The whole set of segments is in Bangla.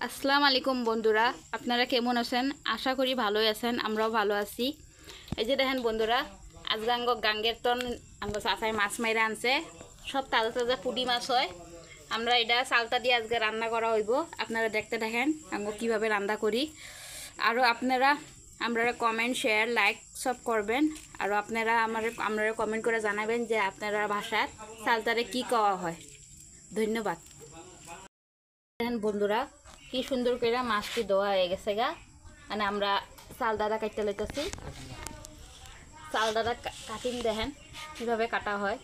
আসসালামু আলাইকুম বন্ধুরা, আপনারা কেমন আছেন? আশা করি ভালোই আছেন। আমরাও ভালো আছি। এই যে দেখেন বন্ধুরা, আজকে গাঙ্গের তন আমরা চাচাই মাছ মাইরা আনছে। সব তাজা তাজা পুঁটি মাছ হয়। আমরা এটা চালতা দিয়ে আজকে রান্না করা হইব। আপনারা দেখতে দেখেন আমরা কীভাবে রান্না করি। আরও আপনারা আমরা কমেন্ট শেয়ার লাইক সব করবেন। আর আপনারা আমরা কমেন্ট করে জানাবেন যে আপনারা ভাষায় চালতারে কি কওয়া হয়। ধন্যবাদ। দেখেন বন্ধুরা, কি সুন্দর করে মাছটি ধোয়া হয়ে গেছে গা। মানে আমরা চালদাটা কাটতে লইতেছি। চালদাটা কাটিং দেখেন কিভাবে কাটা হয়।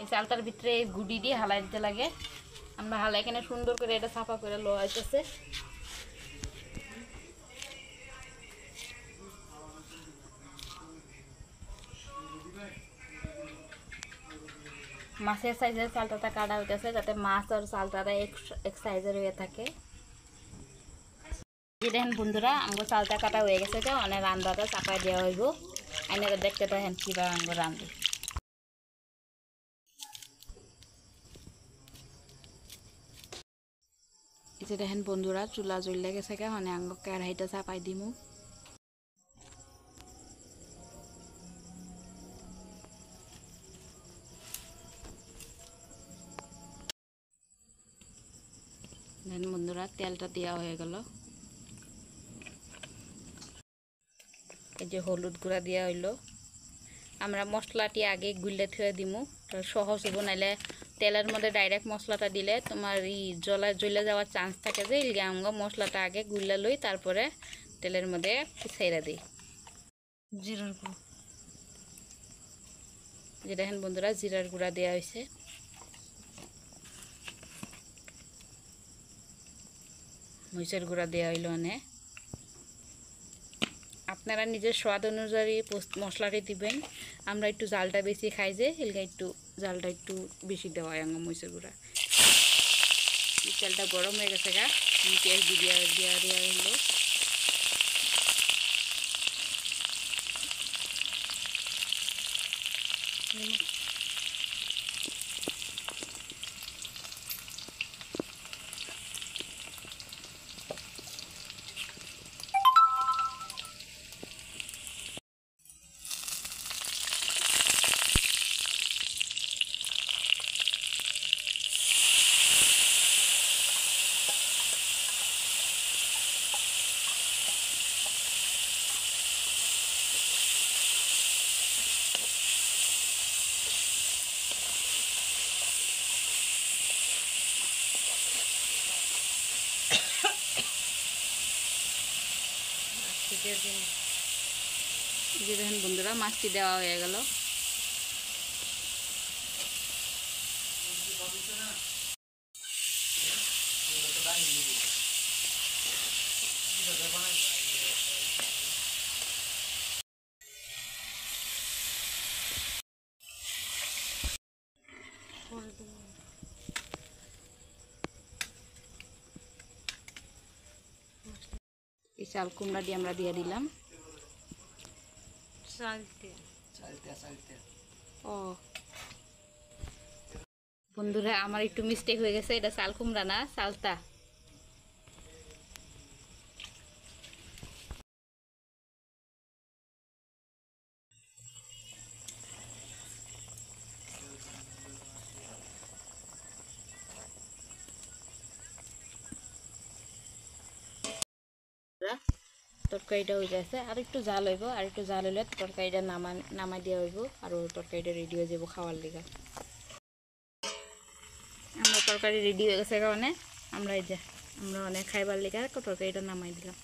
এই চালটার ভিতরে গুড়ি দিয়ে হালাই দিতে লাগে। আমরা হালাই এখানে সুন্দর করে এটা সাফা করে লোয়াইতেছে। মাছের সাইজের চালটাটা কাটা হইতেছে যাতে মাছ আর চালটাটা এক সাইজের হয়ে থাকে। দেখেন বন্ধুরা, আমার চালটা কাটা হয়ে গেছে, অনেক রান্নাটা চাপাই দেওয়া হইব। আইনারা দেখতে দেখেন কিভাবে আমার রান্ধি। এই যে দেখেন বন্ধুরা, চুলা জ্বলে গেছে কে মানে আঙ্গ কেরাহিটা চাপাই দিমু। দেখেন বন্ধুরা, তেলটা দেওয়া হয়ে গেল। এই যে হলুদ গুঁড়া দেওয়া হইলো। আমরা মশলাটি আগে গুলে থুয়ে দিমু, সহজ হইব। নাইলে তেলের মধ্যে ডাইরেক্ট মশলাটা দিলে তোমার জ্বলে যাওয়ার চান্স থাকে। যে আমরা মশলাটা আগে গুলে লই, তারপরে তেলের মধ্যে ছেড়ে দিই। জিরার গুঁড়ো, যে দেখেন বন্ধুরা, জিরার গুঁড়া দেওয়া হয়েছে। মরিচের গুঁড়া দেওয়া হইলো অনেক। আপনারা নিজের স্বাদ অনুযায়ী মশলাটি দিবেন। আমরা একটু জালটা বেশি খাই, যে এলগা একটু জালটা একটু বেশি দেওয়া হয় আঙ্গা মরিচের গুঁড়া। তেলটা গরম হয়ে গেছে গা, পেঁয়াজ দেওয়া হইলো। যে দেখেন বন্ধুরা, মাছটি দেওয়া হয়ে গেল। এই চাল কুমড়া দিয়ে আমরা দিয়ে দিলাম। ও বন্ধুরা, আমার একটু মিস্টেক হয়ে গেছে, এটা চাল কুমড়া না, চালতা। তরকারিটা হয়ে গেছে, আর একটু জাল হইব। আর একটু জাল হইলে তরকারিটা নামাই দেওয়া হইব, আর তরকারিটা রেডি হয়ে যাব খাওয়ার লিগা। আমরা তরকারি রেডি হয়ে গেছে কারণে আমরা এই যে আমরা অনেক খাইবার লিগা তরকারিটা নামাই দিলাম।